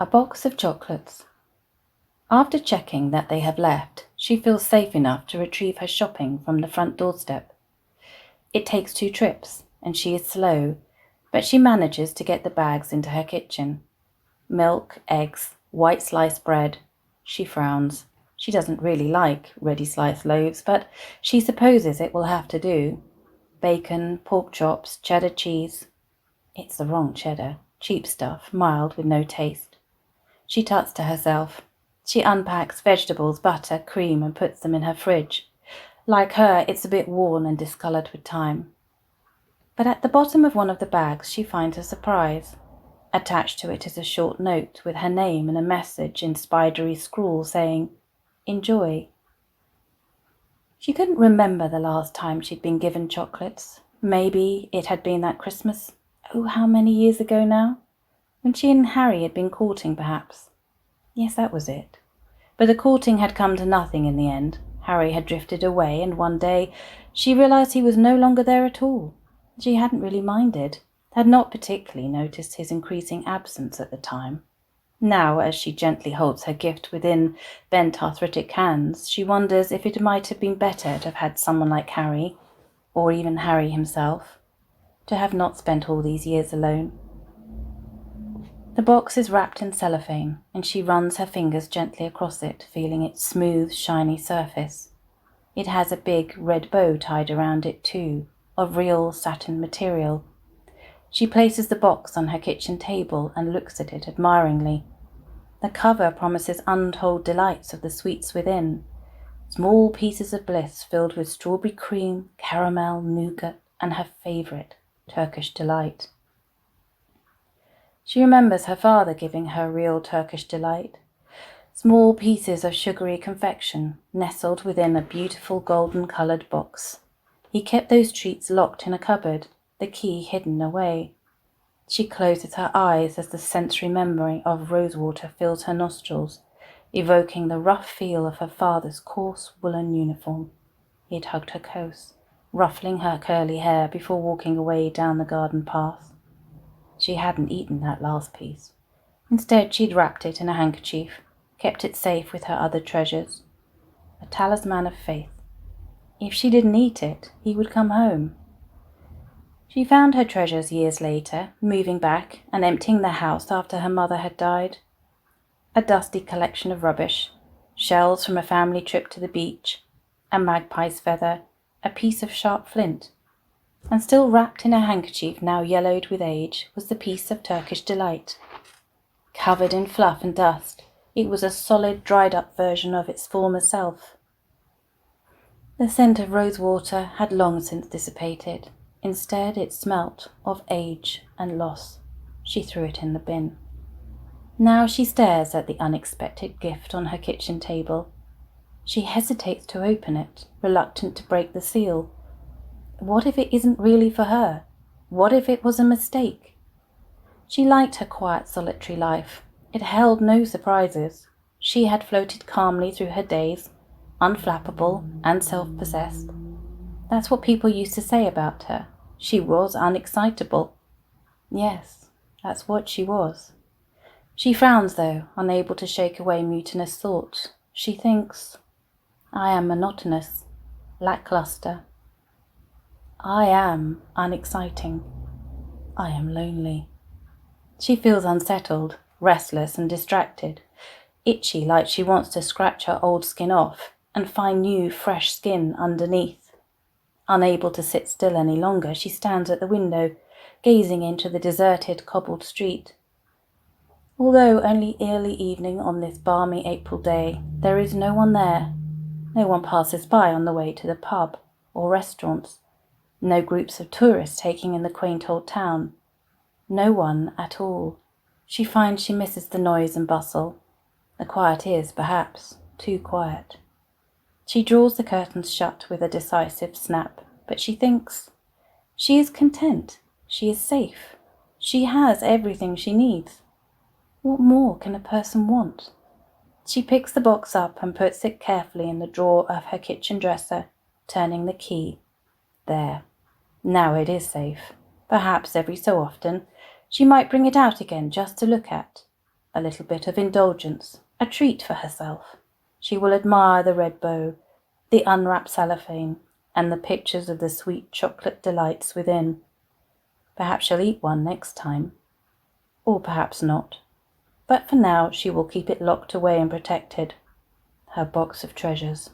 A box of chocolates. After checking that they have left, she feels safe enough to retrieve her shopping from the front doorstep. It takes 2 trips, and she is slow, but she manages to get the bags into her kitchen. Milk, eggs, white sliced bread. She frowns. She doesn't really like ready sliced loaves, but she supposes it will have to do. Bacon, pork chops, cheddar cheese. It's the wrong cheddar. Cheap stuff, mild with no taste. She tuts to herself. She unpacks vegetables, butter, cream, and puts them in her fridge. Like her, it's a bit worn and discoloured with time. But at the bottom of one of the bags she finds a surprise. Attached to it is a short note with her name and a message in spidery scrawl saying, "Enjoy." She couldn't remember the last time she'd been given chocolates. Maybe it had been that Christmas. Oh, how many years ago now? When she and Harry had been courting, perhaps. Yes, that was it. But the courting had come to nothing in the end. Harry had drifted away, and one day she realised he was no longer there at all. She hadn't really minded, had not particularly noticed his increasing absence at the time. Now, as she gently holds her gift within bent arthritic hands, she wonders if it might have been better to have had someone like Harry, or even Harry himself, to have not spent all these years alone. The box is wrapped in cellophane, and she runs her fingers gently across it, feeling its smooth, shiny surface. It has a big red bow tied around it too, of real satin material. She places the box on her kitchen table and looks at it admiringly. The cover promises untold delights of the sweets within. Small pieces of bliss filled with strawberry cream, caramel, nougat, and her favourite, Turkish delight. She remembers her father giving her real Turkish delight. Small pieces of sugary confection nestled within a beautiful golden-coloured box. He kept those treats locked in a cupboard, the key hidden away. She closes her eyes as the sensory memory of rosewater fills her nostrils, evoking the rough feel of her father's coarse woolen uniform. He had hugged her close, ruffling her curly hair before walking away down the garden path. She hadn't eaten that last piece. Instead, she'd wrapped it in a handkerchief, kept it safe with her other treasures. A talisman of faith. If she didn't eat it, he would come home. She found her treasures years later, moving back and emptying the house after her mother had died. A dusty collection of rubbish, shells from a family trip to the beach, a magpie's feather, a piece of sharp flint. And still wrapped in a handkerchief now yellowed with age was the piece of Turkish delight. Covered in fluff and dust, it was a solid, dried-up version of its former self. The scent of rosewater had long since dissipated. Instead, it smelt of age and loss. She threw it in the bin. Now she stares at the unexpected gift on her kitchen table. She hesitates to open it, reluctant to break the seal. What if it isn't really for her? What if it was a mistake? She liked her quiet, solitary life. It held no surprises. She had floated calmly through her days, unflappable and self-possessed. That's what people used to say about her. She was unexcitable. Yes, that's what she was. She frowns, though, unable to shake away mutinous thought. She thinks, I am monotonous, lackluster. I am unexciting. I am lonely. She feels unsettled, restless and distracted, itchy like she wants to scratch her old skin off and find new, fresh skin underneath. Unable to sit still any longer, she stands at the window, gazing into the deserted, cobbled street. Although only early evening on this balmy April day, there is no one there. No one passes by on the way to the pub or restaurants. No groups of tourists taking in the quaint old town. No one at all. She finds she misses the noise and bustle. The quiet is, perhaps, too quiet. She draws the curtains shut with a decisive snap, but she thinks, she is content, she is safe, she has everything she needs. What more can a person want? She picks the box up and puts it carefully in the drawer of her kitchen dresser, turning the key. There. Now it is safe. Perhaps every so often she might bring it out again just to look at. a little bit of indulgence, a treat for herself. She will admire the red bow, the unwrapped cellophane, and the pictures of the sweet chocolate delights within. Perhaps she'll eat one next time, or perhaps not. But for now she will keep it locked away and protected, her box of treasures.